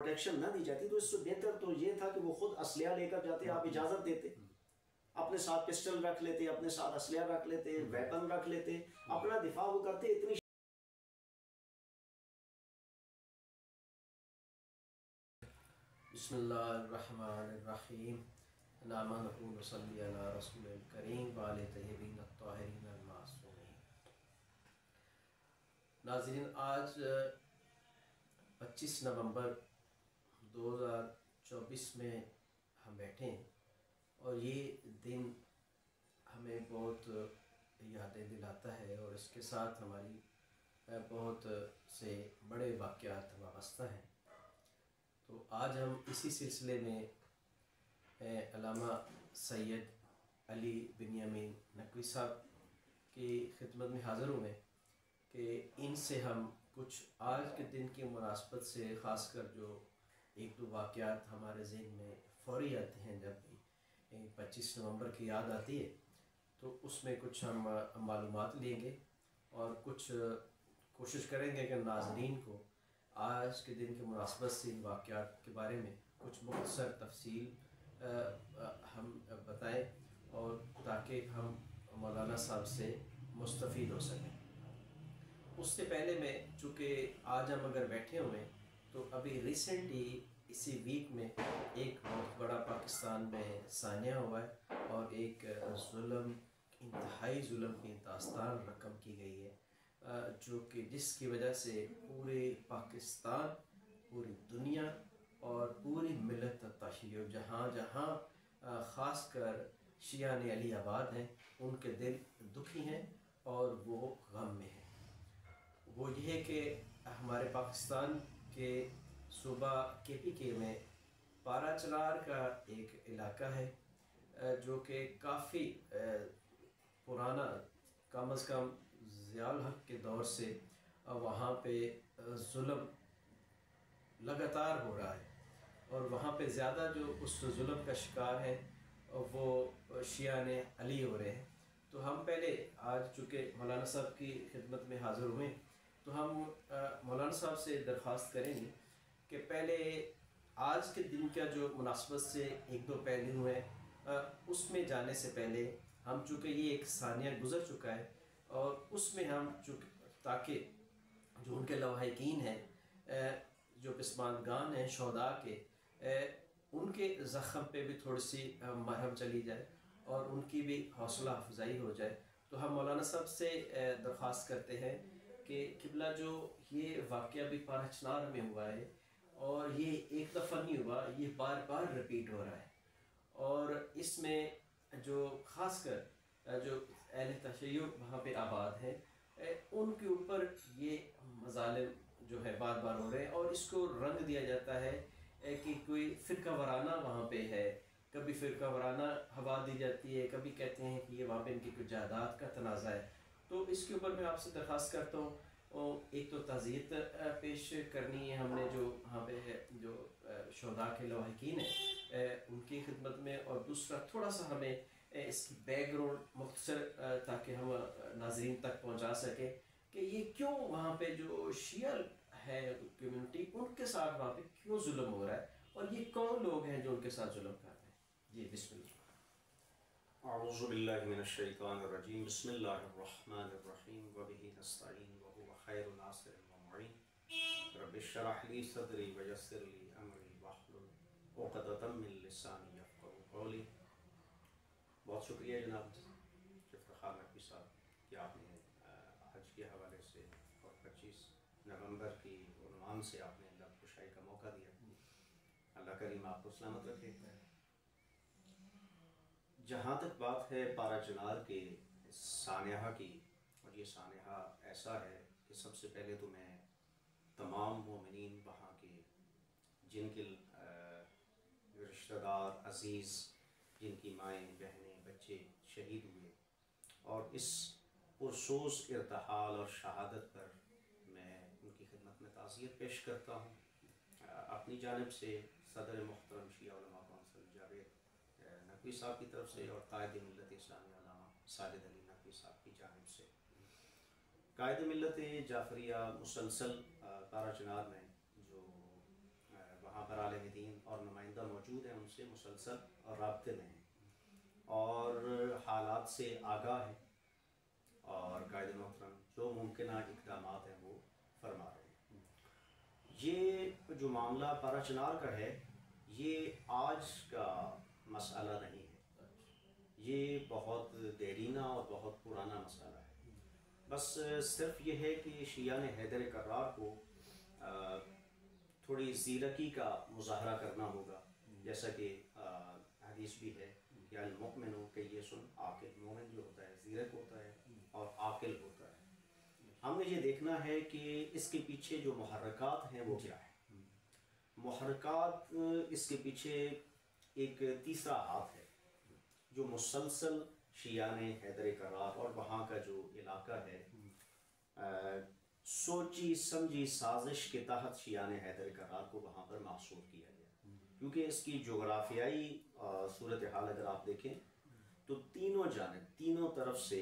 Protection نہ دی جاتی تو اس سے بہتر تو یہ تھا کہ وہ خود اسلحہ لے کر جاتے، آپ اجازت دیتے، اپنے ساتھ پسٹل رکھ لیتے، اپنے ساتھ اسلحہ رکھ لیتے، ویپن رکھ لیتے، اپنا دفاع وہ کرتے. اتنی بسم اللہ الرحمن الرحیم. نحمدہ و نصلی علی رسول الکریم وآلہ طیبین الطاہرین المعصومین. ناظرین، آج 25 نومبر 2024 میں ہم بیٹھے ہیں اور یہ دن ہمیں بہت یادیں دلاتا ہے اور اس کے ساتھ ہماری بہت سے بڑے واقعات وابستہ ہیں. تو آج ہم اسی سلسلے میں علامہ سید علی بنیامین نقوی صاحب کی خدمت میں حاضر ہوئے کہ ان سے ہم کچھ آج کے دن کی مناسبت سے، خاص کر جو ایک دو واقعات ہمارے ذہن میں فوری آتے ہیں جب بھی 25 نومبر کی یاد آتی ہے، تو اس میں کچھ ہم معلومات لیں گے اور کچھ کوشش کریں گے کہ ناظرین کو آج کے دن کی مناسبت سے ان واقعات کے بارے میں کچھ مختصر تفصیل ہم بتائیں اور تاکہ ہم مولانا صاحب سے مستفید ہو سکیں. اس سے پہلے میں، چونکہ آج ہم اگر بیٹھے ہوئے ہیں تو ابھی ریسنٹلی اسی ویک میں ایک بہت بڑا پاکستان میں سانحہ ہوا ہے اور ایک ظلم، انتہائی ظلم کی داستان رقم کی گئی ہے، جو کہ جس کی وجہ سے پورے پاکستان، پوری دنیا اور پوری ملت تشیع جہاں جہاں خاص کر شیعان علی آباد ہیں، ان کے دل دکھی ہیں اور وہ غم میں ہیں. وہ یہ ہے کہ ہمارے پاکستان کے صوبہ KPK میں پارا چنار کا ایک علاقہ ہے جو کہ کافی پرانا، کم از کم ضیاء الحق کے دور سے وہاں پہ ظلم لگاتار ہو رہا ہے اور وہاں پہ زیادہ جو اس ظلم کا شکار ہے وہ شیعان علی ہو رہے ہیں. تو ہم پہلے آج چونکہ مولانا صاحب کی خدمت میں حاضر ہوئے تو ہم مولانا صاحب سے درخواست کریں گے کہ پہلے آج کے دن کا جو مناسبت سے ایک دو پہلو ہیں اس میں جانے سے پہلے ہم، چونکہ یہ ایک سانحہ گزر چکا ہے اور اس میں ہم تاکہ جو ان کے لواحقین ہیں، جو پسماندگان ہیں شہداء کے، ان کے زخم پہ بھی تھوڑی سی مرہم چلی جائے اور ان کی بھی حوصلہ افزائی ہو جائے. تو ہم مولانا صاحب سے درخواست کرتے ہیں کہ قبلہ جو یہ واقعہ بھی پارا چنار میں ہوا ہے اور یہ ایک دفعہ نہیں ہوا، یہ بار بار رپیٹ ہو رہا ہے اور اس میں جو خاص کر جو اہل تشیع وہاں پہ آباد ہیں ان کے اوپر یہ مظالم جو ہے بار بار ہو رہے ہیں اور اس کو رنگ دیا جاتا ہے کہ کوئی فرقہ وارانہ وہاں پہ ہے. کبھی فرقہ وارانہ ہوا دی جاتی ہے، کبھی کہتے ہیں کہ یہ وہاں پہ ان کی کچھ جائیداد کا تنازع ہے. تو اس کے اوپر میں آپ سے درخواست کرتا ہوں، ایک تو تعزیت پیش کرنی ہے ہم نے جو وہاں پہ جو شہداء کے لواحقین ہیں ان کی خدمت میں، اور دوسرا تھوڑا سا ہمیں اس کی بیک گراؤنڈ مختصر تاکہ ہم ناظرین تک پہنچا سکیں کہ یہ کیوں وہاں پہ جو شیعہ ہے کمیونٹی، ان کے ساتھ وہاں پہ کیوں ظلم ہو رہا ہے اور یہ کون لوگ ہیں جو ان کے ساتھ ظلم کر رہے ہیں. جی بسم اللہ. اعوذ باللہ من الشیطان الرجیم. بسم اللہ الرحمن الرحیم. وبہ نستعین وہو خیر ناصر ومعین. رب اشرح لی صدری ویسر لی امری واحلل عقدۃ من لسانی یفقہوا قولی. بہت شکریہ جناب افتخار نقوی صاحب کہ آپ نے حج کے حوالے سے اور 25 نومبر کی عنوان سے آپ نے لب کشائی کا موقع دیا. اللہ کریم آپ کو سلامت رکھے. جہاں تک بات ہے پارا چنار کے سانحہ کی، اور یہ سانحہ ایسا ہے کہ سب سے پہلے تو میں تمام مومنین وہاں کے جن کے رشتہ دار عزیز، جن کی مائیں بہنیں بچے شہید ہوئے، اور اس پرسوز ارتحال اور شہادت پر میں ان کی خدمت میں تعزیت پیش کرتا ہوں. اپنی جانب سے صدر محترم شیعہ علماء کونسل جاوید نقوی صاحب کی طرف سے اور قائد ملت اسلامی علامہ ساجد علی نقوی صاحب کی جانب سے قائد ملت جعفریہ مسلسل پارا چنار میں جو وہاں ان سے مسلسل رابطے میں ہیں اور حالات سے آگاہ ہیں اور قائد محترم جو ممکنہ اقدامات ہیں وہ فرما رہے ہیں۔ یہ جو معاملہ پارا چنار کا ہے یہ آج کا مسئلہ نہیں ہے، یہ بہت دیرینہ اور بہت پرانا مسئلہ ہے۔ بس صرف یہ ہے کہ شیعہ نے حیدر کرار کو تھوڑی زیرکی کا مظاہرہ کرنا ہوگا، جیسا کہ حدیث بھی ہے کہ المؤمن کیس عاقل، مومن جو ہوتا ہے زیرک ہوتا ہے اور عاقل ہوتا ہے۔ ہم نے یہ دیکھنا ہے کہ اس کے پیچھے جو محرکات ہیں وہ کیا ہیں۔ محرکات اس کے پیچھے ایک تیسرا ہاتھ ہے جو مسلسل شیعہ نے حیدر کرار اور وہاں کا جو علاقہ ہے سوچی سمجھی سازش کے تحت شیعہ نے حیدر کرار کو وہاں پر محصور کیا گیا، کیونکہ اس کی جغرافیائی صورتحال اگر آپ دیکھیں تو تینوں جانب تینوں طرف سے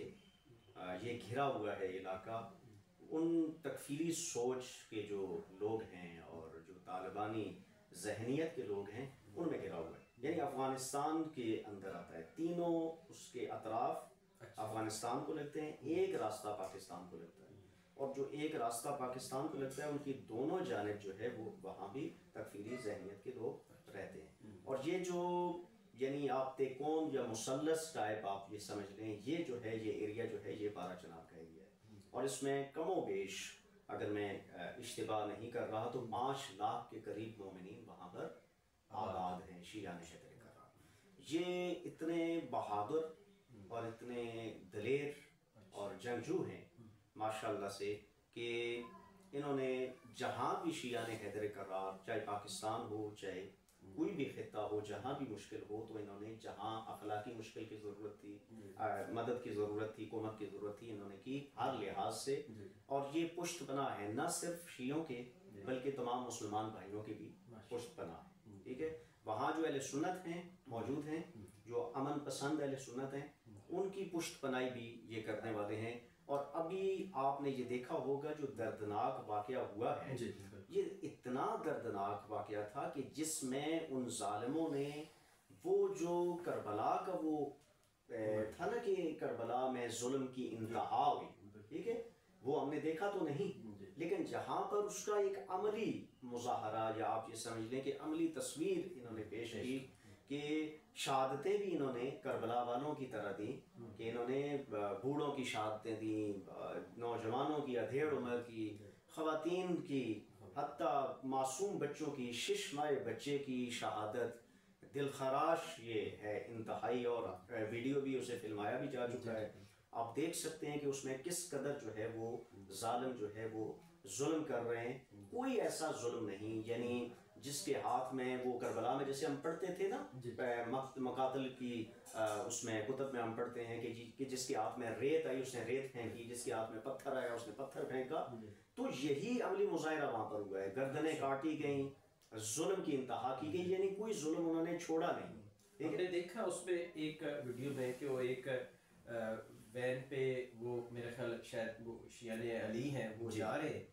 یہ گھرا ہوا ہے علاقہ ان تکفیری سوچ کے جو لوگ ہیں اور جو طالبانی ذہنیت کے لوگ ہیں ان میں گھرا ہوا ہے، یعنی افغانستان کے اندر آتا ہے، تینوں اس کے اطراف افغانستان کو لگتے ہیں، ایک راستہ پاکستان کو لگتا ہے، اور جو ایک راستہ پاکستان کو لگتا ہے ان کی دونوں جانب جو ہے وہ وہاں بھی تکفیری ذہنیت کے لوگ رہتے ہیں۔ اور یہ جو یعنی آپ تیکون یا مثلث ٹائپ آپ یہ سمجھ لیں، یہ جو ہے یہ ایریا جو ہے یہ پارا چنار کا ایریا ہے، اور اس میں کم و بیش اگر میں اشتباہ نہیں کر رہا تو 5 لاکھ کے قریب مومنین وہاں پر آباد ہیں شیعہ نے حیدر کرار۔ یہ اتنے بہادر اور اتنے دلیر اور جنگجو ہیں ماشاءاللہ سے کہ انہوں نے جہاں بھی شیعہ نے حیدر کرار، چاہے پاکستان ہو چاہے کوئی بھی خطہ ہو، جہاں بھی مشکل ہو تو انہوں نے جہاں اخلاقی مشکل کی ضرورت تھی، مدد کی ضرورت تھی، حکومت کی ضرورت تھی، انہوں نے کی ہر لحاظ سے۔ اور یہ پشت پناہ ہے نہ صرف شیعوں کے بلکہ تمام مسلمان بھائیوں کی بھی پشت پناہ ہے، ٹھیک ہے۔ وہاں جو اہل سنت ہیں موجود ہیں، جو امن پسند اہل سنت ہیں، ان کی پشت پناہی بھی یہ کرنے والے ہیں۔ اور ابھی آپ نے یہ دیکھا ہوگا جو دردناک واقعہ ہوا ہے، یہ اتنا دردناک واقعہ تھا کہ جس میں ان ظالموں نے وہ جو کربلا کا وہ تھا نا کہ کربلا میں ظلم کی انتہا ہوئی، ٹھیک ہے، وہ ہم نے دیکھا تو نہیں، لیکن جہاں پر اس کا ایک عملی مظاہرہ یا آپ یہ سمجھ لیں کہ عملی تصویر انہوں نے پیش کی کہ شہادتیں بھی انہوں نے کربلا والوں کی طرح دیں، کہ انہوں نے بوڑھوں کی شہادتیں دیں، نوجوانوں کی، ادھیڑ عمر کی، خواتین کی، حتیٰ معصوم بچوں کی، 6 ماہ بچے کی شہادت، دل خراش یہ ہے انتہائی، اور ویڈیو بھی اسے فلمایا بھی جا چکا ہے۔ آپ دیکھ سکتے ہیں کہ اس میں کس قدر جو ہے وہ ظالم جو ہے وہ ظلم کر رہے ہیں۔ کوئی ایسا ظلم نہیں یعنی جس کے ہاتھ میں وہ کربلا میں جیسے ہم پڑھتے تھے نا مقاتل کی اس میں کتب میں ہم پڑھتے ہیں کہ جس کے ہاتھ میں ریت آئی اس نے ریت پھینکی، جس کے ہاتھ میں پتھر آیا اس نے پتھر پھینکا، تو یہی عملی مظاہرہ وہاں پر ہوا ہے۔ گردنیں کاٹی گئیں، ظلم کی انتہا کی گئی، یعنی کوئی ظلم انہوں نے چھوڑا نہیں۔ ہم نے دیکھا اس میں ایک ویڈیو میں کہ وہ ایک وین پہ وہ میرے خیال شاید وہ شیعہ علی ہیں وہ جا رہے ہیں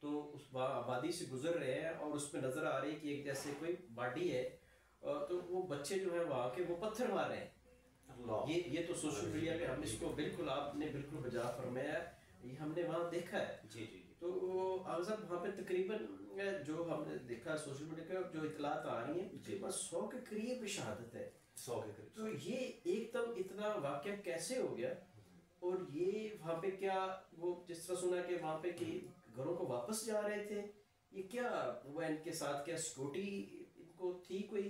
تو اس آبادی سے گزر رہے ہیں اور اس میں نظر آ رہی ہے کہ ایک جیسے کوئی باڈی ہے تو وہ بچے جو ہیں وہاں کے وہ پتھر مار رہے ہیں۔ یہ تو سوشل میڈیا پہ ہم اس کو بالکل آپ نے بالکل بجا فرمایا، یہ ہم نے وہاں دیکھا ہے۔ جی جی تو آغاز صاحب وہاں پہ تقریباً جو ہم نے دیکھا سوشل میڈیا پہ جو اطلاعات آ رہی ہیں تقریباً 100 کے قریب شہادت ہے، 100 کے قریب۔ تو یہ ایک دم اتنا واقعہ کیسے ہو گیا؟ اور یہ وہاں پہ کیا وہ جس طرح سنا کہ وہاں پہ کہ گھروں کو واپس جا رہے تھے، یہ کیا ہوا ان کے ساتھ؟ کیا سیکورٹی ان کو تھی کوئی،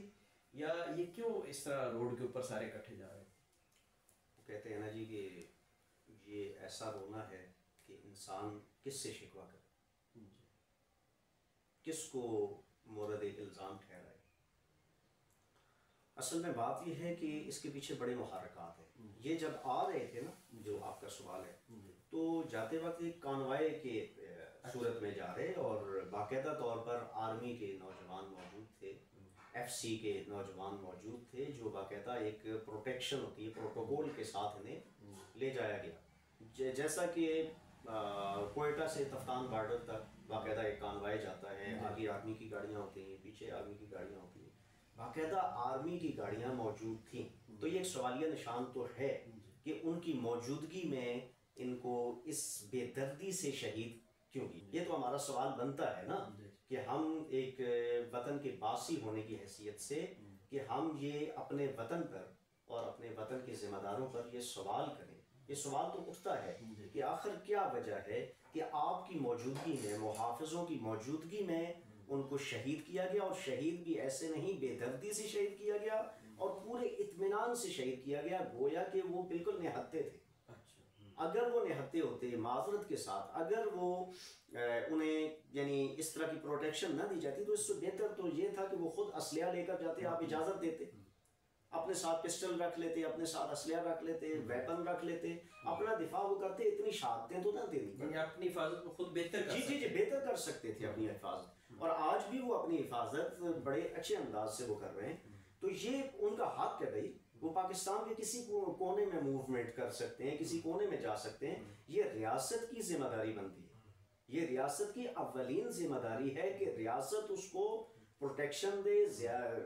یا یہ کیوں اس طرح روڈ کے اوپر سارے اکٹھے جا رہے ہیں؟ وہ کہتے ہیں نا جی کہ یہ ایسا رونا ہے کہ انسان کس سے شکوہ کرے، کس کو مورد الزام ٹھہرائے۔ اصل میں بات یہ ہے کہ اس کے پیچھے بڑے محرکات ہیں۔ یہ جب آ رہے تھے نا جو آپ کا سوال ہے تو جاتے وقت ایک کانوائے کے صورت میں جا رہے اور باقاعدہ طور پر آرمی کے نوجوان موجود تھے، ایف سی کے نوجوان موجود تھے، جو باقاعدہ ایک پروٹیکشن ہوتی ہے پروٹوکول کے ساتھ انہیں لے جایا گیا، جیسا کہ کوئٹہ سے تفتان بارڈر تک باقاعدہ ایک کانوائے جاتا ہے، آگے آرمی کی گاڑیاں ہوتی ہیں، پیچھے آرمی کی گاڑیاں ہوتی ہیں، باقاعدہ آرمی کی گاڑیاں موجود تھیں، تو یہ ایک سوالیہ نشان تو ہے کہ ان کی موجودگی میں ان کو اس بے دردی سے شہید کیوں کی؟ یہ تو ہمارا سوال بنتا ہے نا کہ ہم ایک وطن کے باسی ہونے کی حیثیت سے کہ ہم یہ اپنے وطن پر اور اپنے وطن کے ذمہ داروں پر یہ سوال کریں. یہ سوال تو اٹھتا ہے کہ آخر کیا وجہ ہے کہ آپ کی موجودگی میں، محافظوں کی موجودگی میں ان کو شہید کیا گیا، اور شہید بھی ایسے نہیں، بے دردی سے شہید کیا گیا اور پورے اطمینان سے شہید کیا گیا، گویا کہ وہ بالکل نہتے تھے. اگر وہ نہتے ہوتے معذرت کے ساتھ، اگر وہ انہیں یعنی اس طرح کی پروٹیکشن نہ دی جاتی، تو اس سے بہتر تو یہ تھا کہ وہ خود اسلحہ لے کر جاتے، آپ اجازت دیتے، اپنے ساتھ پسٹل رکھ لیتے، اپنے ساتھ اسلحہ رکھ لیتے، ویپن رکھ لیتے، اپنا دفاع وہ کرتے. اتنی شہادتیں تو نہ دینی پڑتی، اپنی حفاظت کو خود بہتر کر جی بہتر کر سکتے تھے اپنی حفاظت. اور آج بھی وہ اپنی حفاظت بڑے اچھے انداز سے وہ کر رہے ہیں. تو یہ ان کا حق ہے بھائی، وہ پاکستان کے کسی کونے میں موومنٹ کر سکتے ہیں، کسی کونے میں جا سکتے ہیں. یہ ریاست کی ذمہ داری بنتی ہے، یہ ریاست کی اولین ذمہ داری ہے کہ ریاست اس کو پروٹیکشن دے،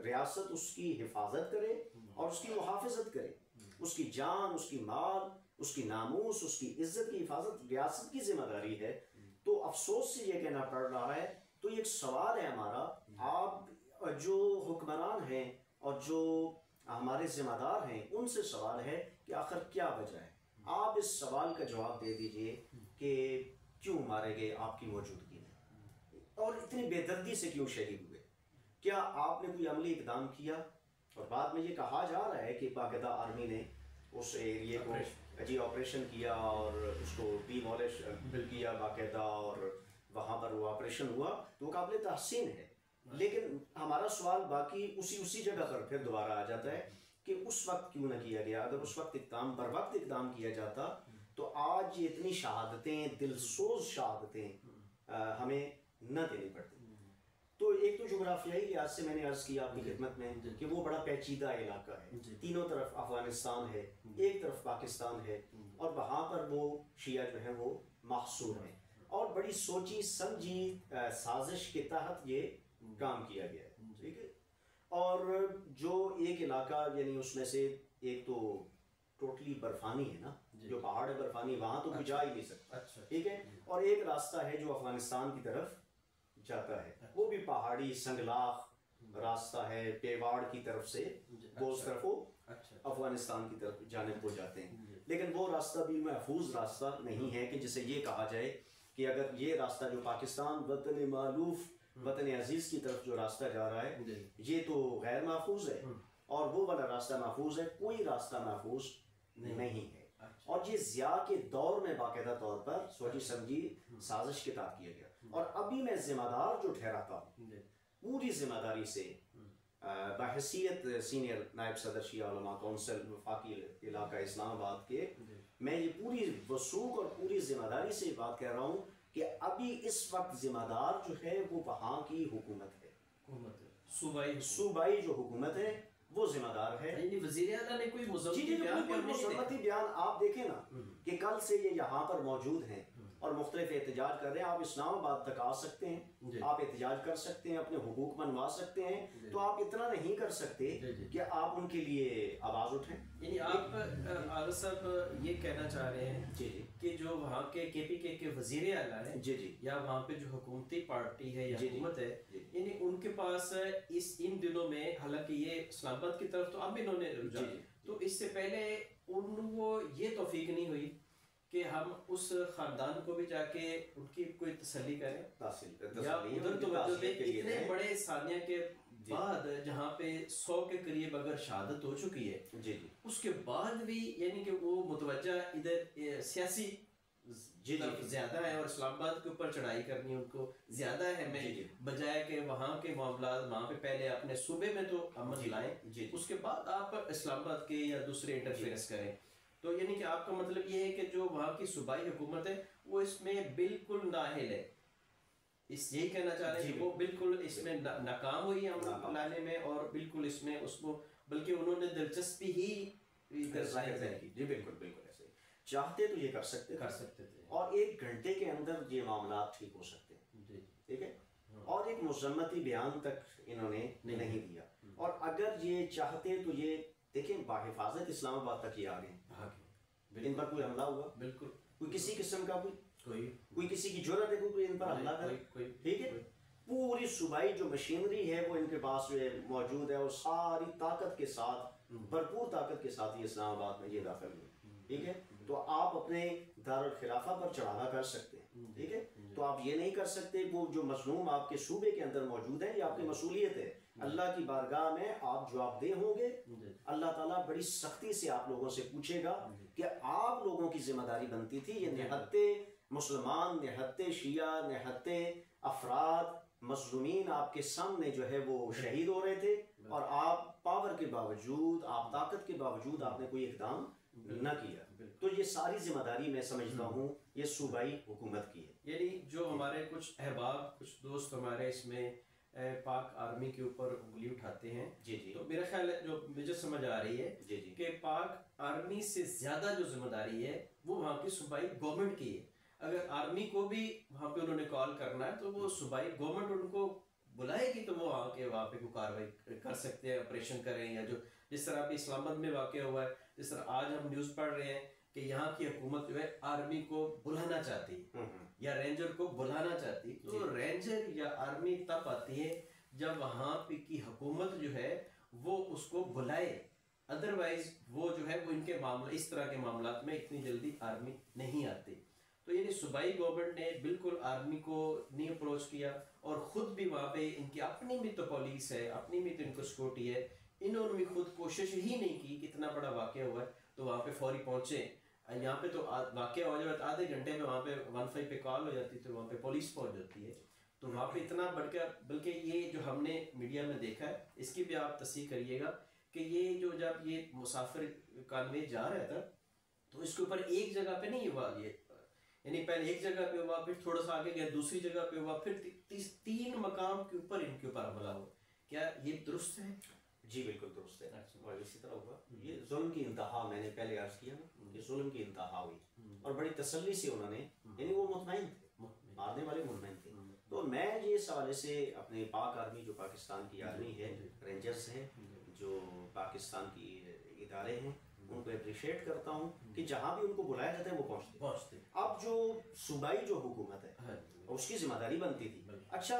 ریاست اس کی حفاظت کرے اور اس کی محافظت کرے. اس کی جان، اس کی مال، اس کی ناموس، اس کی عزت کی حفاظت ریاست کی ذمہ داری ہے. تو افسوس سے یہ کہنا پڑ رہا ہے. تو ایک سوال ہے ہمارا، آپ جو حکمران ہیں اور جو ہمارے ذمہ دار ہیں، ان سے سوال ہے کہ آخر کیا وجہ ہے. آپ اس سوال کا جواب دے دیجئے کہ کیوں مارے گئے آپ کی موجودگی میں، اور اتنی بے دردی سے کیوں شہید ہوئے. کیا آپ نے کوئی عملی اقدام کیا؟ اور بعد میں یہ کہا جا رہا ہے کہ باقاعدہ آرمی نے اس ایریے کو آپریشن کیا اور اس کو ڈیمولش کیا باقاعدہ، اور وہاں پر وہ آپریشن ہوا، تو وہ قابل تحسین ہے. لیکن ہمارا سوال باقی اسی جگہ پر پھر دوبارہ آ جاتا ہے کہ اس وقت کیوں نہ کیا گیا. اگر اس وقت بر وقت اقدام کیا جاتا تو آج یہ اتنی شہادتیں، دلسوز شہادتیں ہمیں نہ دینی پڑتی. تو ایک تو جغرافیائی لحاظ سے میں نے عرض کیا آپ کی خدمت میں کہ وہ بڑا پیچیدہ علاقہ ہے. تینوں طرف افغانستان ہے، ایک طرف پاکستان ہے، اور وہاں پر وہ شیعہ جو ہیں وہ محصور ہیں. اور بڑی سوچی سمجھی سازش کے تحت یہ کام کیا گیا ہے. ٹھیک ہے. اور جو ایک علاقہ یعنی اس میں سے ایک تو ٹوٹلی برفانی ہے نا، جو پہاڑ ہے برفانی، وہاں تو کوئی جا ہی نہیں سکتا. ٹھیک ہے. اور ایک راستہ ہے جو افغانستان کی طرف جاتا ہے، وہ بھی پہاڑی سنگلاخ راستہ ہے، پیواڑ کی طرف سے وہ اس طرف وہ افغانستان کی طرف جانب ہو جاتے ہیں. لیکن وہ راستہ بھی محفوظ راستہ نہیں ہے کہ جسے یہ کہا جائے کہ اگر یہ راستہ جو پاکستان وطن مالوف، وطن عزیز کی طرف جو راستہ جا رہا ہے، یہ تو غیر محفوظ ہے اور وہ والا راستہ محفوظ ہے. کوئی راستہ محفوظ نہیں ہے. اور یہ ضیاء کے دور میں باقاعدہ طور پر سوچی سمجھی سازش کے تحت کیا گیا. اور ابھی میں ذمہ دار جو ٹھہراتا ہوں پوری ذمہ داری سے بحیثیت سینئر نائب صدر شیعہ علماء کونسل وفاقی علاقہ اسلام آباد کے، میں یہ پوری وثوق اور پوری ذمہ داری سے بات کہہ رہا ہوں کہ ابھی اس وقت ذمہ دار جو ہے وہ وہاں کی حکومت ہے، صوبائی جو حکومت ہے وہ ذمہ دار ہے. وزیر اعلیٰ نے کوئی مذمتی بیان آپ دیکھیں نا کہ کل سے یہ یہاں پر موجود ہیں اور مختلف احتجاج کر رہے ہیں. آپ اسلام آباد تک آ سکتے ہیں، آپ احتجاج کر سکتے ہیں، اپنے حقوق منوا سکتے ہیں. تو آپ اتنا نہیں کر سکتے کہ آپ ان کے لیے آواز اٹھیں. یعنی آپ عارض صاحب یہ کہنا چاہ رہے ہیں کہ جو وہاں کے PK کے وزیر اعلیٰ ہیں یا وہاں پہ جو حکومتی پارٹی ہے یا حکومت ہے، یعنی ان کے پاس ان دنوں میں، حالانکہ یہ اسلام آباد کی طرف تو اب انہوں نے رجوع، تو اس سے پہلے ان کو یہ توفیق نہیں ہوئی کہ ہم اس خاندان کو بھی جا کے ان کی کوئی تسلی کریں یا ادھر توجہ دیں. اتنے بڑے ثانیہ کے بعد جہاں پہ 100 کے قریب اگر شہادت ہو چکی ہے، اس کے بعد بھی یعنی کہ وہ متوجہ ادھر سیاسی طرف زیادہ ہے اور اسلام آباد کے اوپر چڑھائی کرنی ان کو زیادہ ہے، میں بجائے کہ وہاں کے معاملات وہاں پہ پہلے اپنے صوبے میں تو امن لائیں، اس کے بعد آپ اسلام آباد کے یا دوسرے انٹرفیئرنس کریں. تو یعنی کہ آپ کا مطلب یہ ہے کہ جو وہاں کی صوبائی حکومت ہے وہ اس میں بالکل نااہل ہے، اس یہی کہنا چاہ رہے ہیں کہ وہ بالکل اس میں ناکام ہوئی امن لانے میں، اور بالکل اس میں اس کو بلکہ انہوں نے دلچسپی ہی ظاہر نہیں کی. جی بالکل ایسے چاہتے تو یہ کر سکتے تھے اور 1 گھنٹے کے اندر یہ معاملات ٹھیک ہو سکتے ہیں. ٹھیک ہے. اور ایک مذمتی بیان تک انہوں نے نہیں دیا. اور اگر یہ چاہتے تو یہ دیکھیں بحفاظت اسلام آباد تک یہ آ گئے، ان پر کوئی حملہ ہوا؟ بالکل کوئی کسی قسم کا کوئی کسی کی جرأت ہے کوئی ان پر حملہ کرے؟ ٹھیک ہے، پوری صوبائی جو مشینری ہے وہ ان کے پاس جو ہے موجود ہے، اور ساری طاقت کے ساتھ، بھرپور طاقت کے ساتھ یہ اسلام آباد میں یہ داخل ہوئے، ٹھیک ہے۔ تو آپ اپنے دارالخلافہ پر چڑھاوا کر سکتے ہیں، ٹھیک ہے، تو آپ یہ نہیں کر سکتے وہ جو مظلوم آپ کے صوبے کے اندر موجود ہیں، یہ آپ کی مسئولیت ہے، اللہ کی بارگاہ میں آپ جواب دہ ہوں گے، اللہ تعالیٰ بڑی سختی سے آپ لوگوں سے پوچھے گا کہ آپ لوگوں کی ذمہ داری بنتی تھی، یہ نہتے مسلمان، نہتے شیعہ، نہتے افراد مظلومین آپ کے سامنے جو ہے وہ شہید ہو رہے تھے، اور آپ پاور کے باوجود، آپ طاقت کے باوجود آپ نے کوئی اقدام نہ کیا۔ تو یہ ساری ذمہ داری میں سمجھتا ہوں یہ صوبائی حکومت کی ہے۔ یعنی جو ہمارے کچھ احباب، کچھ دوست ہمارے اس میں پاک آرمی کے اوپر انگلی اٹھاتے ہیں، تو میرا خیال ہے جو مجھے سمجھ آ رہی ہے کہ پاک آرمی سے زیادہ جو ذمہ داری ہے وہ وہاں کی صوبائی گورنمنٹ کی ہے۔ اگر آرمی کو بھی وہاں پہ انہوں نے کال کرنا ہے تو وہ صوبائی گورنمنٹ ان کو بلائے گی، تو وہ وہاں پہ کوئی کارروائی کر سکتے ہیں، آپریشن کریں، یا جو جس طرح ابھی اسلام آباد میں واقع ہوا ہے، جس طرح آج ہم نیوز پڑھ رہے ہیں کہ یہاں کی حکومت جو ہے آرمی کو بلانا چاہتی ہے یا رینجر کو بلانا چاہتی، تو رینجر یا آرمی تب آتی ہے جب وہاں پہ کی حکومت جو ہے وہ اس کو بلائے، ادروائز وہ جو ہے وہ ان کے معاملہ، اس طرح کے معاملات میں اتنی جلدی آرمی نہیں آتی۔ تو یعنی صوبائی گورنمنٹ نے بالکل آرمی کو نہیں اپروچ کیا، اور خود بھی وہاں پہ ان کی اپنی بھی تو پولیس ہے، اپنی بھی تو ان کو سیکورٹی ہے، انہوں نے بھی خود کوشش ہی نہیں کی کہ اتنا بڑا واقعہ ہوا ہے تو وہاں پہ فوری پہنچے۔ یہاں پہ تو واقعہ ہو جائے آدھے گھنٹے میں وہاں پہ 15 پہ کال ہو جاتی تو وہاں پہ پولیس پہنچ جاتی ہے، تو وہاں پہ اتنا بڑھ کر، بلکہ یہ جو ہم نے میڈیا میں دیکھا ہے اس کی بھی آپ تصحیح کریے گا کہ یہ جو جب یہ مسافر کانوے جا رہا تھا تو اس کے اوپر ایک جگہ پہ نہیں ہوا، یہ یعنی پہلے ایک جگہ پہ ہوا، پھر تھوڑا سا آگے گیا دوسری جگہ پہ ہوا، پھر 3 مقام کے اوپر ان کے اوپر حملہ ہوا۔ کیا یہ درست ہے؟ جی بالکل درست ہے، اور اسی طرح ہوا۔ یہ ظلم کی انتہا، میں نے پہلے عرض کیا نا کہ ظلم کی انتہا ہوئی، اور بڑی تسلی سے انہوں نے، یعنی وہ مطمئن تھے، مارنے والے مطمئن تھے۔ تو میں یہ اس حوالے سے اپنے پاک آرمی، جو پاکستان کی آرمی ہے، رینجرز ہیں، جو پاکستان کی ادارے ہیں، ان کو اپریشیٹ کرتا ہوں کہ جہاں بھی ان کو بلایا جاتا ہے وہ پہنچتے۔ اب جو صوبائی جو حکومت ہے اس کی ذمہ داری بنتی تھی، اچھا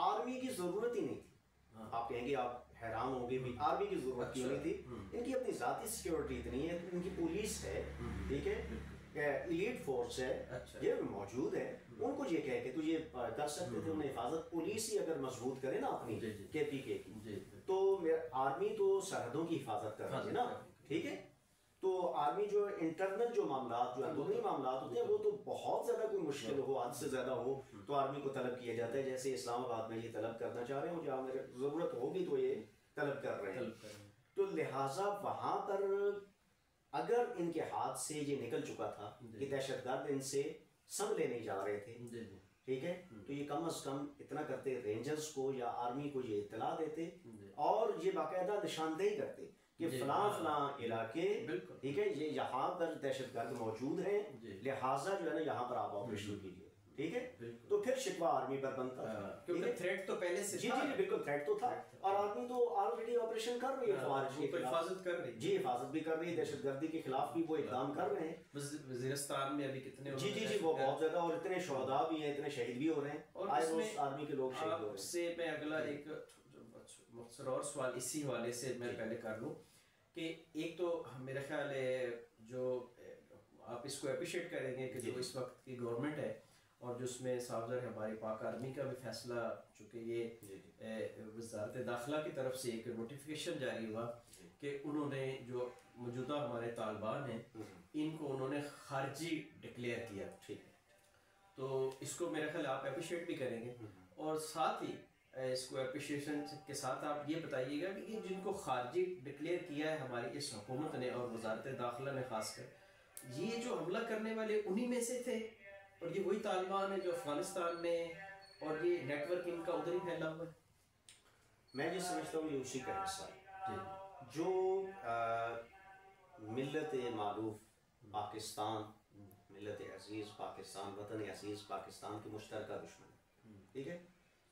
آرمی کی ضرورت ہی نہیں تھی۔ آپ کہیں گے، آپ حیران ہوں گے، آرمی کی ضرورت کیوں نہیں تھی؟ ان کی اپنی ذاتی سیکیورٹی اتنی ہے، ان کی پولیس ہے، ٹھیک ہے، ایلیٹ فورس ہے، یہ موجود ہے، ان کو یہ کہہ کے تو یہ کر سکتے تھے، انہیں حفاظت پولیس ہی اگر مضبوط کرے نا اپنی کے پی کے کی، تو آرمی تو سرحدوں کی حفاظت کر رہی ہے نا، ٹھیک ہے۔ تو آرمی جو انٹرنل جو معاملات، جو اندرونی معاملات ہوتے ہیں، وہ تو بہت زیادہ کوئی مشکل ہو، حد سے زیادہ ہو تو آرمی کو طلب کیا جاتا ہے، جیسے اسلام آباد میں یہ طلب کرنا چاہ رہے ہوں، جہاں میرے ضرورت ہوگی تو یہ طلب کر رہے ہیں۔ تو لہٰذا وہاں پر اگر ان کے ہاتھ سے یہ نکل چکا تھا کہ دہشت گرد ان سے سنبھلے نہیں جا رہے تھے، ٹھیک ہے، تو یہ کم از کم اتنا کرتے، رینجرز کو یا آرمی کو یہ اطلاع دیتے، اور یہ باقاعدہ نشاندہی کرتے کہ فلاں فلاں علاقے، ٹھیک ہے، یہ یہاں پر دہشت گرد موجود ہیں، لہٰذا جو ہے نا یہاں پر آپ آپریشن کیجیے، ٹھیک ہے۔ تو پھر شکوہ آرمی پر بنتا ہے، کیونکہ تھریٹ تو پہلے سے جی جی بالکل تھریٹ تو تھا، اور آرمی تو آلریڈی آپریشن کر رہی ہے، خوارج کی حفاظت کر رہی ہے، جی حفاظت بھی کر رہی ہے، دہشت گردی کے خلاف بھی وہ اقدام کر رہے ہیں۔ وزیرستان میں ابھی کتنے، جی جی جی وہ بہت زیادہ، اور اتنے شہداء بھی ہیں، اتنے شہید بھی ہو رہے ہیں، اور آئے روز آرمی کے لوگ شہید ہو رہے ہیں۔ سے میں اگلا ایک مختصر اور سوال اسی حوالے سے میں پہلے کر لوں کہ ایک تو میرا خیال ہے جو آپ اس کو اپریشیٹ کریں گے کہ جو اس وقت کی گورنمنٹ ہے، اور جو اس میں صاحبزر ہماری پاک آرمی کا بھی فیصلہ، چونکہ یہ وزارت داخلہ کی طرف سے ایک نوٹیفیکیشن جاری ہوا کہ انہوں نے جو موجودہ ہمارے طالبان ہیں ان کو انہوں نے خارجی ڈکلیئر کیا، ٹھیک ہے، تو اس کو میرا خیال آپ اپریشیٹ بھی کریں گے، اور ساتھ ہی اس کو اپریشیشن کے ساتھ آپ یہ بتائیے گا کہ جن کو خارجی ڈکلیئر کیا ہے ہماری اس حکومت نے اور وزارت داخلہ نے خاص کر، یہ جو حملہ کرنے والے انہی میں سے تھے، اور یہ وہی طالبان ہے جو افغانستان میں، اور یہ نیٹ ورک ان کا ادھر ہی پھیلا ہوا ہے؟ میں یہ سمجھتا ہوں یہ اسی کا حصہ ہے، جو ملت معروف پاکستان، ملت عزیز پاکستان، وطن عزیز پاکستان کے مشترکہ دشمن، ٹھیک ہے،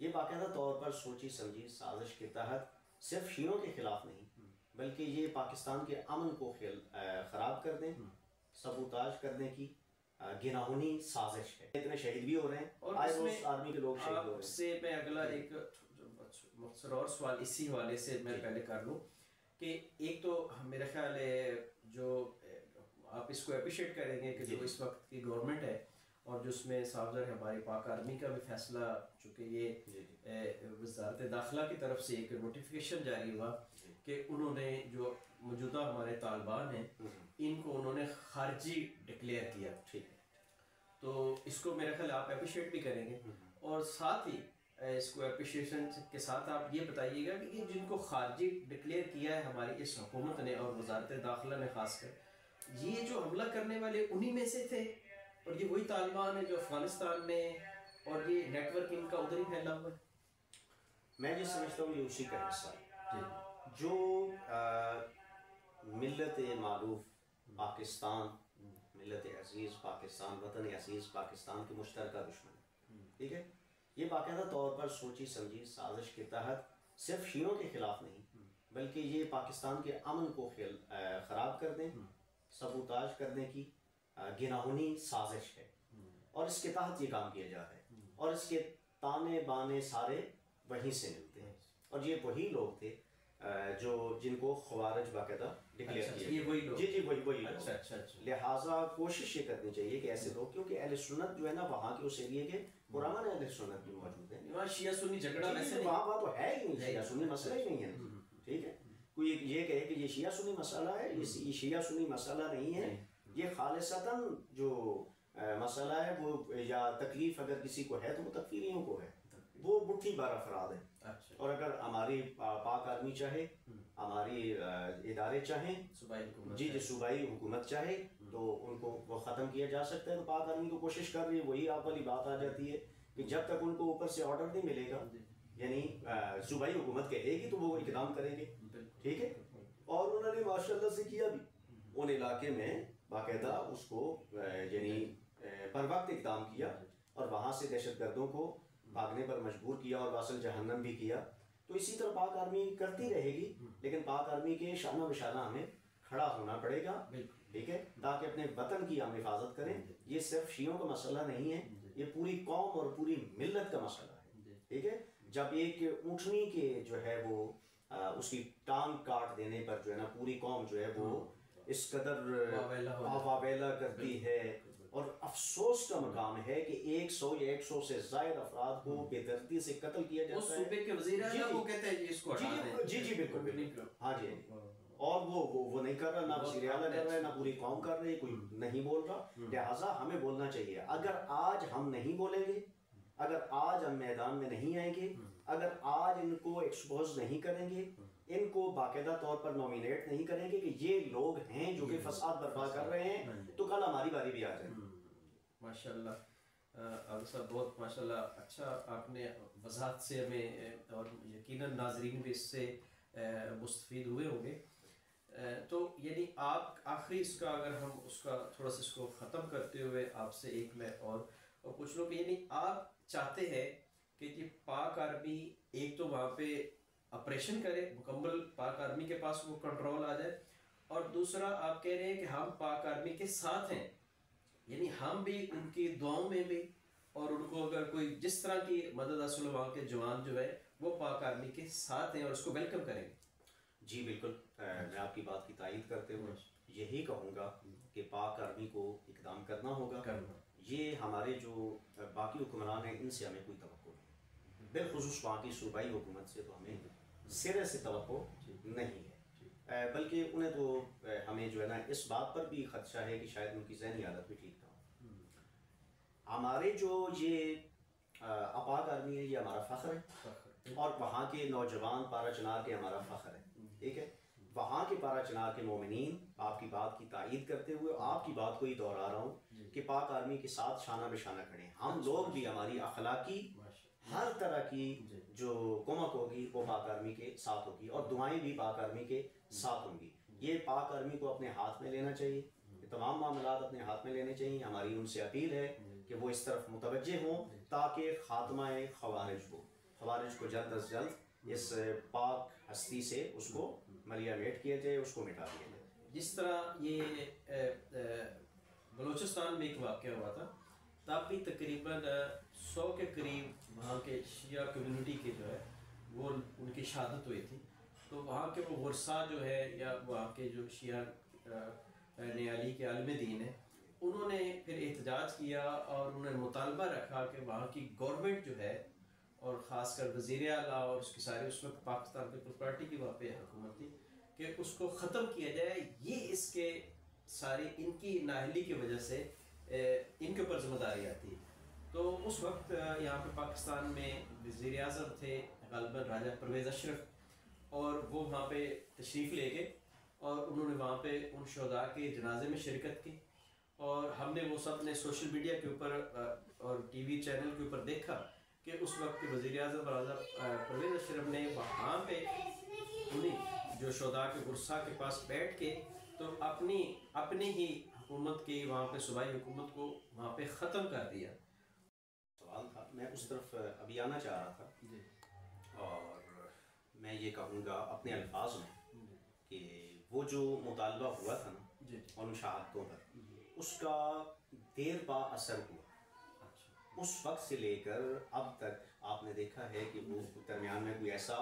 یہ باقاعدہ طور پر سوچی سمجھی سازش کے تحت صرف شیعوں کے خلاف نہیں بلکہ یہ پاکستان کے امن کو خراب کر دیں، سبوتاژ کرنے کی گناہونی سازش ہے. اتنے شہید بھی ہو رہے ہیں اور آئے روز آرمی کے لوگ شہید ہو رہے ہیں. سے میں اگلا ایک مختصر اور سوال اسی حوالے سے میں پہلے کر لوں کہ ایک تو میرا خیال ہے جو آپ اس کو اپریشیٹ کریں گے کہ جو اس وقت کی گورنمنٹ ہے اور جو اس میں صاحب ہماری پاک آرمی کا بھی فیصلہ، چونکہ یہ وزارت داخلہ کی طرف سے ایک نوٹیفیکیشن جاری ہوا کہ انہوں نے جو موجودہ ہمارے طالبان ہیں ان کو انہوں نے خارجی ڈکلیئر کیا. تو اس کو میرا خیال آپ اپریشیٹ بھی کریں گے اور ساتھ ہی اس کو اپریشیشن کے ساتھ آپ یہ بتائیے گا کہ جن کو خارجی ڈکلیئر کیا ہے ہماری اس حکومت نے اور وزارت داخلہ نے خاص کر، یہ جو حملہ کرنے والے انہی میں سے تھے اور یہ وہی طالبان ہیں جو افغانستان میں اور یہ نیٹ ورک ان کا ادھر ہی پھیلا ہوا ہے؟ میں یہ سمجھتا ہوں یہ اسی کا حصہ ہے جو ملت معروف پاکستان، ملت عزیز پاکستان، وطن عزیز پاکستان کے مشترکہ دشمن ہے. ٹھیک ہے، یہ باقاعدہ طور پر سوچی سمجھی سازش کے تحت صرف شیعوں کے خلاف نہیں بلکہ یہ پاکستان کے امن کو خراب کر دیں، سبوتاژ کرنے کی گناہونی سازش ہے اور اس کے تحت یہ کام کیا جا رہا ہے اور اس کے تانے بانے سارے وہیں سے ملتے ہیں اور یہ وہی لوگ تھے جو جن کو خوارج باقاعدہ ڈکلیئر کیا. جی وہی لوگ. لہٰذا کوشش یہ کرنی چاہیے کہ ایسے لوگ، کیونکہ اہل سنت جو ہے نا وہاں کے اس ایریے کے پرانے اہل سنت بھی موجود ہیں. وہاں شیعہ سنی جھگڑا ویسے وہاں تو ہے ہی نہیں، شیعہ سنی مسئلہ ہی نہیں ہے. ٹھیک ہے، کوئی یہ کہے کہ یہ شیعہ سنی مسئلہ ہے، یہ شیعہ سنی مسئلہ نہیں ہے. یہ خالصتاً جو مسئلہ ہے وہ یا تکلیف اگر کسی کو ہے تو وہ تکفیریوں کو ہے، وہ مٹھی بھر افراد ہیں. اور اگر ہماری پاک آرمی چاہے، ہماری ادارے چاہیں، صوبائی حکومت چاہے تو ان کو وہ ختم کیا جا سکتا ہے. تو پاک آرمی تو کوشش کر رہی ہے. وہی آپ والی بات آ جاتی ہے کہ جب تک ان کو اوپر سے آرڈر نہیں ملے گا، یعنی صوبائی حکومت کہے گی تو وہ اقدام کریں گے. ٹھیک ہے، اور انہوں نے ماشاء اللہ سے کیا بھی. ان علاقے میں باقاعدہ اس کو یعنی پر وقت اقدام کیا اور وہاں سے دہشت گردوں کو بھاگنے پر مجبور کیا اور واصل جہنم بھی کیا. تو اسی طرح پاک آرمی کرتی رہے گی، لیکن پاک آرمی کے شانہ بشانہ ہمیں کھڑا ہونا پڑے گا. ٹھیک ہے، تاکہ اپنے وطن کی ہم حفاظت کریں. یہ صرف شیعوں کا مسئلہ نہیں ہے، یہ پوری قوم اور پوری ملت کا مسئلہ ہے. ٹھیک ہے، جب ایک اونٹنی کے جو ہے وہ اس کی ٹانگ کاٹ دینے پر جو ہے نا پوری قوم جو ہے وہ اس قدر واویلا کرتی ہے. اور افسوس کا مقام ہے کہ 100 یا 100 سے زائد افراد کو بے دردی سے قتل کیا جاتا ہے. صوبے کے وزیر اعلیٰ وہ کہتے ہیں اس کو ہٹا دیں. جی بالکل. ہاں جی، اور وہ نہیں کر رہا، نہ وزیر اعلیٰ کر رہا ہے، نہ پوری قوم کر رہی، کوئی نہیں بول رہا. لہٰذا ہمیں بولنا چاہیے. اگر آج ہم نہیں بولیں گے، اگر آج ہم میدان میں نہیں آئیں گے، اگر آج ان کو ایکسپوز نہیں کریں گے، ان کو باقاعدہ طور پر نومینیٹ نہیں کریں گے کہ یہ لوگ ہیں جو کہ فساد برپا کر رہے ہیں، تو کل ہماری باری بھی آ جائے. ماشاء اللہ عابد صاحب، بہت ماشاء اللہ اچھا آپ نے وضاحت سے ہمیں، اور یقیناً ناظرین بھی اس سے مستفید ہوئے ہوں گے. تو یعنی آپ آخری اس کا اگر ہم اس کا تھوڑا سا اس کو ختم کرتے ہوئے آپ سے ایک میں اور پوچھ لوں کہ یعنی آپ چاہتے ہیں کہ یہ پاک آرمی ایک تو وہاں پہ آپریشن کرے مکمل، پاک آرمی کے پاس وہ کنٹرول آ جائے، اور دوسرا آپ کہہ رہے ہیں کہ ہم پاک آرمی کے ساتھ ہیں، یعنی ہم بھی ان کی دعاؤں میں بھی، اور ان کو اگر کوئی جس طرح کی مدد حاصل وہاں کے جوان جو ہے وہ پاک آرمی کے ساتھ ہیں اور اس کو ویلکم کریں گے. جی بالکل، میں آپ کی بات کی تائید کرتے ہوئے یہی کہوں گا کہ پاک آرمی کو اقدام کرنا ہوگا. یہ ہمارے جو باقی حکمران ہیں ان سے ہمیں کوئی توقع نہیں، بالخصوص وہاں کی صوبائی حکومت سے تو ہمیں سرے سے توقع نہیں ہے، بلکہ انہیں تو ہمیں جو ہے نا اس بات پر بھی خدشہ ہے کہ شاید ان کی ذہنی حالت بھی ٹھیک نہ ہو. ہمارے جو یہ پاک آرمی ہے یہ ہمارا فخر ہے، اور وہاں کے نوجوان پارا چنار کے ہمارا فخر ہے. ٹھیک ہے، وہاں کے پارا چنار کے مومنین آپ کی بات کی تائید کرتے ہوئے آپ کی بات کو ہی دہرا رہا ہوں کہ پاک آرمی کے ساتھ شانہ بشانہ کھڑے. ہم لوگ بھی، ہماری اخلاقی ہر طرح کی جو کمک ہوگی وہ پاک آرمی کے ساتھ ہوگی، اور دعائیں بھی پاک آرمی کے ساتھ ہوں گی. یہ پاک آرمی کو اپنے ہاتھ میں لینا چاہیے، تمام معاملات اپنے ہاتھ میں لینے چاہیے. ہماری ان سے اپیل ہے کہ وہ اس طرف متوجہ ہوں تاکہ خاتمہ خوارج کو جلد از جلد اس پاک ہستی سے اس کو ملیامیٹ کیا جائے، اس کو مٹا دیا جائے۔ جس طرح یہ بلوچستان میں ایک واقعہ ہوا تھا، تب بھی تقریباً 100 کے قریب وہاں کے شیعہ کمیونٹی کے جو ہے وہ ان کی شہادت ہوئی تھی، تو وہاں کے وہ ورثاء جو ہے یا وہاں کے جو شیعہ نیالی کے عالم دین ہیں، انہوں نے پھر احتجاج کیا اور انہوں نے مطالبہ رکھا کہ وہاں کی گورنمنٹ جو ہے، اور خاص کر وزیر اعلیٰ اور اس کی ساری اس وقت پاکستان پیپلز پارٹی کی وہاں پہ حکومت تھی، کہ اس کو ختم کیا جائے۔ یہ اس کے ساری ان کی نااہلی کی وجہ سے ان کے اوپر ذمہ داری آتی ہے۔ تو اس وقت یہاں پہ پاکستان میں وزیر اعظم تھے غالباً راجہ پرویز اشرف، اور وہ وہاں پہ تشریف لے گئے اور انہوں نے وہاں پہ ان شہداء کے جنازے میں شرکت کی، اور ہم نے وہ سب نے سوشل میڈیا کے اوپر اور ٹی وی چینل کے اوپر دیکھا کہ اس وقت کے وزیر اعظم راجہ پرویز اشرف نے وہاں پہ انہیں جو شہداء کے ورثاء کے پاس بیٹھ کے تو اپنی ہی حکومت کی وہاں پہ صوبائی حکومت کو وہاں پہ ختم کر دیا۔ سوال تھا، میں اس طرف ابھی آنا چاہ رہا تھا، جی، اور میں یہ کہوں گا اپنے الفاظ میں کہ وہ جو مطالبہ ہوا تھا نا جی، ان شہادتوں پر، اس کا دیر پا اثر ہوا۔ اس وقت سے لے کر اب تک آپ نے دیکھا ہے کہ وہ درمیان میں کوئی ایسا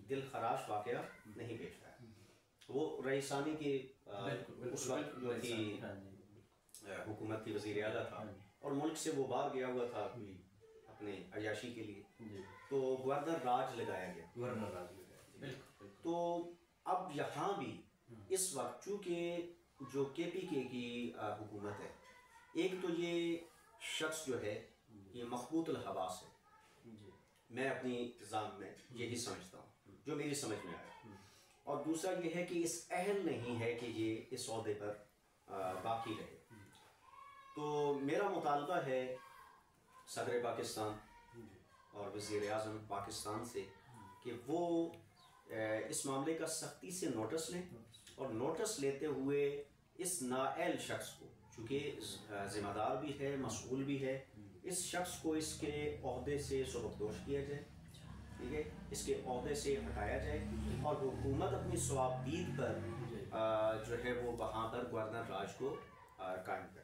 دل خراش واقعہ نہیں پیش آیا۔ وہ رئیسانی کی اس وقت جو تھی حکومت کی وزیر اعلیٰ تھا، اور ملک سے وہ باہر گیا ہوا تھا اپنے عیاشی کے لیے، تو گورنر راج لگایا گیا۔ تو اب یہاں بھی اس وقت چونکہ جو کے پی کے کی حکومت ہے، ایک تو یہ شخص جو ہے یہ مخبوط الحواس ہے، میں اپنی انتظام میں یہی سمجھتا ہوں جو میری سمجھ میں آیا، اور دوسرا یہ ہے کہ اس اہل نہیں ہے کہ یہ اس عہدے پر باقی رہے۔ تو میرا مطالبہ ہے صدر پاکستان اور وزیر اعظم پاکستان سے کہ وہ اس معاملے کا سختی سے نوٹس لیں، اور نوٹس لیتے ہوئے اس نااہل شخص کو، چونکہ ذمہ دار بھی ہے، مسئول بھی ہے، اس شخص کو اس کے عہدے سے سبکدوش کیا جائے، ٹھیک ہے، اس کے عہدے سے ہٹایا جائے، اور حکومت اپنی ثوابدید پر جو ہے وہ وہاں پر گورنر راج کو قائم کرے۔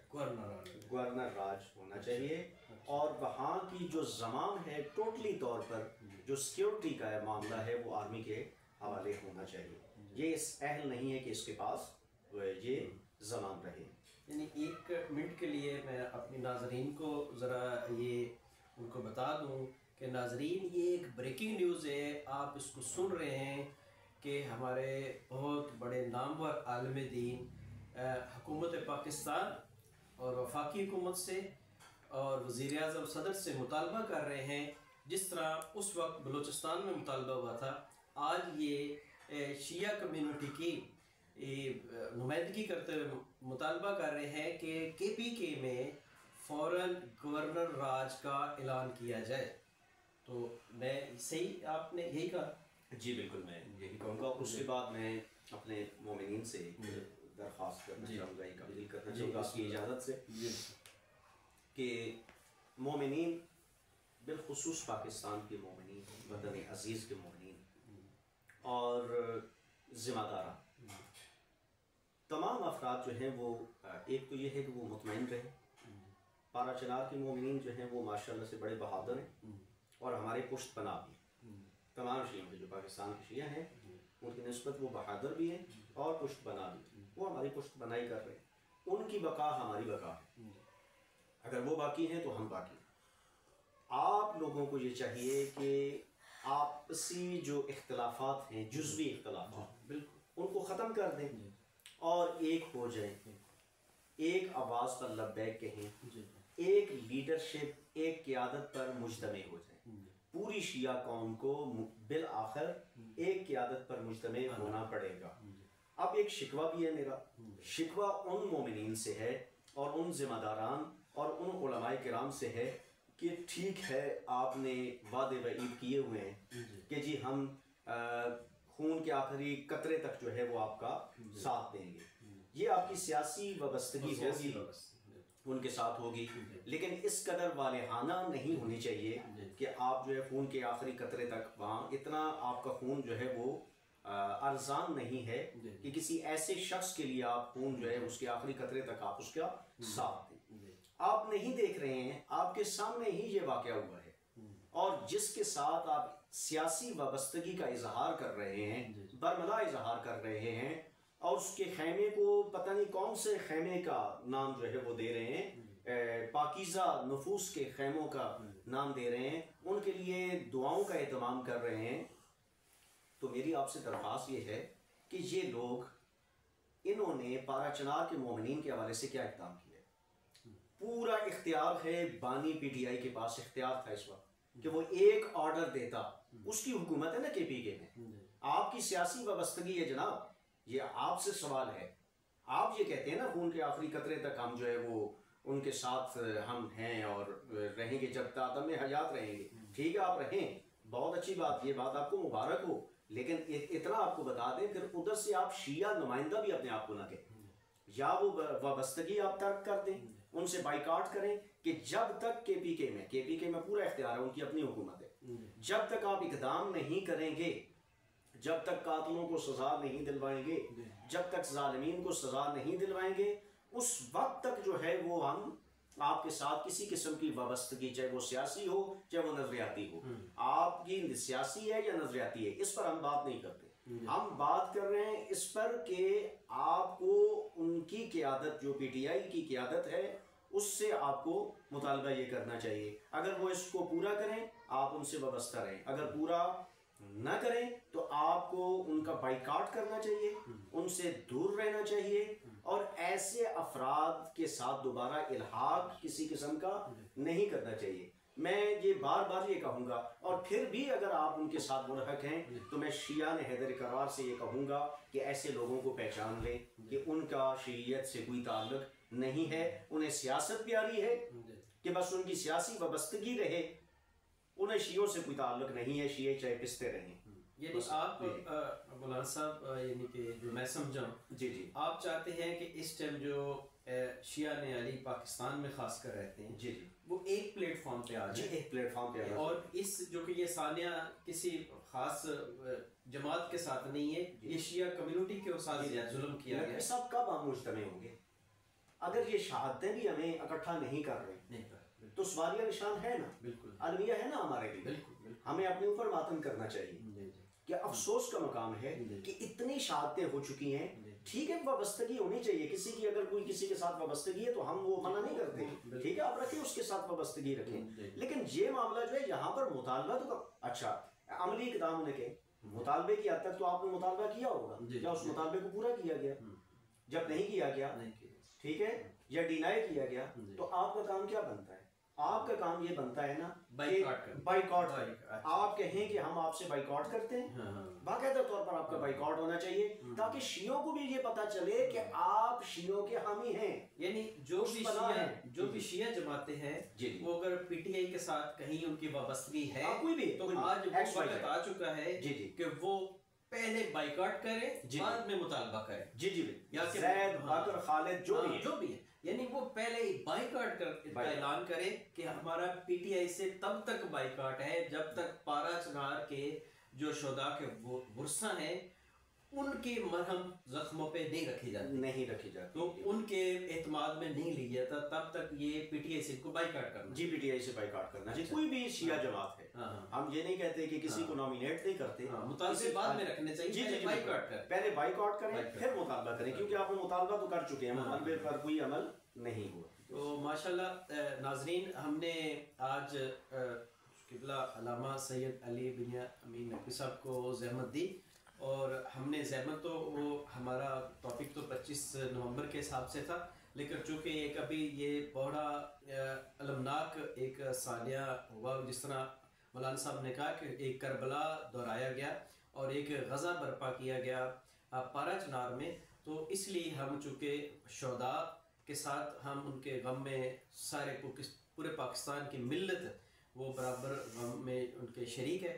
گورنر راج ہونا چاہیے، اور وہاں کی جو زمام ہے ٹوٹلی طور پر جو سیکیورٹی کا معاملہ ہے وہ آرمی کے حوالے ہونا چاہیے۔ یہ اس اہل نہیں ہے کہ اس کے پاس یہ زمام رہے۔ یعنی 1 منٹ کے لیے میں اپنی ناظرین کو ذرا یہ ان کو بتا دوں کہ ناظرین یہ ایک بریکنگ نیوز ہے، آپ اس کو سن رہے ہیں کہ ہمارے بہت بڑے نامور عالم دین حکومت پاکستان اور وفاقی حکومت سے اور وزیر اعظم صدر سے مطالبہ کر رہے ہیں، جس طرح اس وقت بلوچستان میں مطالبہ ہوا تھا، آج یہ شیعہ کمیونٹی کی نمائندگی کرتے ہوئے مطالبہ کر رہے ہیں کہ کے پی کے میں فوراً گورنر راج کا اعلان کیا جائے۔ تو میں صحیح آپ نے یہی کہا؟ جی بالکل، میں یہی کہوں گا، اور اس کے بعد میں اپنے مومنین سے درخواست کرنا چاہوں گا، ایک اپیل کرنا چاہوں گا آپ کی اجازت سے، کہ مومنین بالخصوص پاکستان کے مومنین، وطن عزیز کے مومنین اور ذمہ داران، تمام افراد جو ہیں وہ ایک تو یہ ہے کہ وہ مطمئن رہے۔ پارا چنار کے مومنین جو ہیں وہ ماشاءاللہ سے بڑے بہادر ہیں، اور ہمارے پشت پناہ بھی، تمام شیعوں کے جو پاکستان کے شیعہ ہیں ان کی نسبت وہ بہادر بھی ہیں اور پشت پناہ بھی، وہ ہماری پشت پناہی کر رہے ہیں، ان کی بقا ہماری بقا ہے، اگر وہ باقی ہیں تو ہم باقی ہیں۔ آپ لوگوں کو یہ چاہیے کہ آپسی جو اختلافات ہیں، جزوی اختلافات، ان کو ختم کر دیں اور ایک ہو جائیں، ایک آواز پر لبیک کہیں، ایک لیڈرشپ، ایک قیادت پر مجتمع ہو جائیں۔ پوری شیعہ قوم کو بالآخر ایک قیادت پر مجتمع ہونا پڑے گا۔ اب ایک شکوہ بھی ہے میرا، شکوہ ان مومنین سے ہے اور ان ذمہ داران اور ان علماء کرام سے ہے کہ ٹھیک ہے آپ نے وعدے وعید کیے ہوئے ہیں کہ جی ہم خون کے آخری قطرے تک جو ہے وہ آپ کا ساتھ دیں گے، یہ آپ کی سیاسی وابستگی ہوگی، ان کے ساتھ ہوگی، لیکن اس قدر والہانہ نہیں ہونی چاہیے کہ آپ جو ہے خون کے آخری قطرے تک وہاں اتنا آپ کا خون جو ہے وہ ارزان نہیں ہے کہ کسی ایسے شخص کے لیے آپ خون جو ہے اس کے آخری قطرے تک آپ اس کا ساتھ دیں۔ آپ نہیں دیکھ رہے ہیں، آپ کے سامنے ہی یہ واقعہ ہوا ہے، اور جس کے ساتھ آپ سیاسی وابستگی کا اظہار کر رہے ہیں، برملا اظہار کر رہے ہیں، اور اس کے خیمے کو پتہ نہیں کون سے خیمے کا نام جو ہے وہ دے رہے ہیں، پاکیزہ نفوس کے خیموں کا نام دے رہے ہیں، ان کے لیے دعاؤں کا اہتمام کر رہے ہیں۔ تو میری آپ سے درخواست یہ ہے کہ یہ لوگ، انہوں نے پارا چنار کے مومنین کے حوالے سے کیا اقدام کیا ہے؟ پورا اختیار ہے، بانی پی ٹی آئی کے پاس اختیار تھا اس وقت کہ وہ ایک آرڈر دیتا، اس کی حکومت ہے نا کے پی کے میں، آپ کی سیاسی وابستگی ہے جناب، یہ آپ سے سوال ہے۔ آپ یہ کہتے ہیں نا خون کے آخری قطرے تک ہم جو ہے وہ ان کے ساتھ ہم ہیں اور رہیں گے جب تک حیات رہیں گے، ٹھیک ہے آپ رہیں، بہت اچھی بات، یہ بات آپ کو مبارک ہو، لیکن اتنا آپ کو بتا دیں پھر ادھر سے آپ شیعہ نمائندہ بھی اپنے آپ کو نہ کہیں، یا وہ وابستگی آپ ترک کر دیں، ان سے بائیکاٹ کریں کہ جب تک کے پی کے میں پورا اختیار ہے، ان کی اپنی حکومت ہے، جب تک آپ اقدام نہیں کریں گے، جب تک قاتلوں کو سزا نہیں دلوائیں گے، جب تک ظالمین کو سزا نہیں دلوائیں گے، اس وقت تک جو ہے وہ ہم آپ کے ساتھ کسی قسم کی وابستگی، چاہے وہ سیاسی ہو چاہے وہ نظریاتی ہو، آپ کی سیاسی ہے یا نظریاتی ہے، اس پر ہم بات نہیں کرتے، ہم بات کر رہے ہیں اس پر کہ آپ کو ان کی قیادت، جو پی ٹی آئی کی قیادت ہے، اس سے آپ کو مطالبہ یہ کرنا چاہیے، اگر وہ اس کو پورا کریں آپ ان سے وابستہ رہیں، اگر پورا نہ کریں تو آپ کو ان کا بائیکاٹ کرنا چاہیے، ان سے دور رہنا چاہیے، اور ایسے افراد کے ساتھ دوبارہ الحاق کسی قسم کا نہیں کرنا چاہیے۔ میں یہ بار بار یہ کہوں گا، اور پھر بھی اگر آپ ان کے ساتھ ملحق ہیں تو میں شیعہ حیدر کرار سے یہ کہوں گا کہ ایسے لوگوں کو پہچان لیں کہ ان کا شیعیت سے کوئی تعلق نہیں ہے، انہیں سیاست پیاری ہے کہ بس ان کی سیاسی وابستگی رہے، انہیں شیعوں سے کوئی تعلق نہیں ہے، شیعہ چاہے پستے رہیں۔ یعنی آپ مولانا صاحب، یعنی کہ جو میں سمجھا، جی آپ چاہتے ہیں کہ اس ٹائم جو شیعہ علی پاکستان میں خاص کر رہتے ہیں، جی وہ ایک پلیٹ فارم پہ آ جائیں، ایک پلیٹ فارم پہ اور اس جو کہ یہ سانیہ کسی خاص جماعت کے ساتھ نہیں ہے، یہ شیعہ کمیونٹی کے ساتھ ظلم کیا گیا۔ سب کب ہم مجتمع ہوں گے؟ اگر یہ شہادتیں بھی ہمیں اکٹھا نہیں کر رہے تو سوالیہ نشان ہے نا، بالکل المیہ ہے نا ہمارے لیے، ہمیں اپنے اوپر ماتم کرنا چاہیے کہ افسوس کا مقام ہے کہ اتنی شہادتیں ہو چکی ہیں، ٹھیک ہے وابستگی ہونی چاہیے کسی کی، اگر کوئی کسی کے ساتھ وابستگی ہے تو ہم وہ منع نہیں کرتے، ٹھیک ہے آپ رکھیں اس کے ساتھ وابستگی رکھیں، لیکن یہ معاملہ جو ہے یہاں پر مطالبہ تو اچھا عملی اقدام ہونے کے مطالبے کی حد تک تو آپ نے مطالبہ کیا ہوگا، کیا اس مطالبے کو پورا کیا گیا؟ جب نہیں کیا گیا، ٹھیک ہے، یا ڈینائی کیا گیا، تو آپ کا کام کیا بنتا ہے؟ آپ کا کام یہ بنتا ہے نا بائیکاٹ، آپ کہیں کہ ہم آپ سے بائیکاٹ کرتے ہیں، باقاعدہ طور پر آپ کا بائیکاٹ ہونا چاہیے تاکہ شیعوں کو بھی یہ پتا چلے کہ آپ شیعوں کے حامی ہیں، یعنی جو بھی شیعہ جماعتیں ہیں وہ اگر پی ٹی آئی کے ساتھ کہیں ان کی وابستگی ہے تو آج وہ وقت آ چکا ہے کہ وہ پہلے بائیکاٹ کریں، بعد میں مطالبہ کریں، یا زید باقر خالد جو بھی ہے، یعنی وہ پہلے ہی بائیکاٹ کا اعلان کرے کہ ہمارا پی ٹی آئی سے تب تک بائیکاٹ ہے جب تک پارا چنار کے جو شہداء کے ورثہ ہیں ان کے مرہم زخموں پہ نہیں رکھی جاتی، تو ان کے اعتماد میں نہیں لی جاتا، تب تک یہ پی ٹی آئی سے کو بائیکاٹ کرنا، پی ٹی آئی سے بائیکاٹ کرنا، کوئی بھی شیعہ جماعت ہے، ہم یہ نہیں کہتے کہ کسی کو نامینیٹ نہیں کرتے، مطالبے بعد میں رکھنے چاہیے، پہلے بائیکاٹ کریں پھر مطالبہ کریں، کیونکہ آپ نے مطالبہ تو کر چکے ہیں، مطالبے پر کوئی عمل نہیں ہوا۔ تو ماشاءاللہ ناظرین، ہم نے آج قبلہ علامہ سید علی بن امین نقوی صاحب کو زحمت دی، اور ہم نے زحمت تو وہ ہمارا ٹاپک تو 25 نومبر کے حساب سے تھا، لیکن چونکہ ایک ابھی یہ بڑا المناک ایک سالیہ ہوا، جس طرح مولانا صاحب نے کہا کہ ایک کربلا دہرایا گیا اور ایک غزہ برپا کیا گیا پارا چنار میں، تو اس لیے ہم چونکہ شہداء کے ساتھ ہم ان کے غم میں سارے پورے پاکستان کی ملت وہ برابر غم میں ان کے شریک ہے،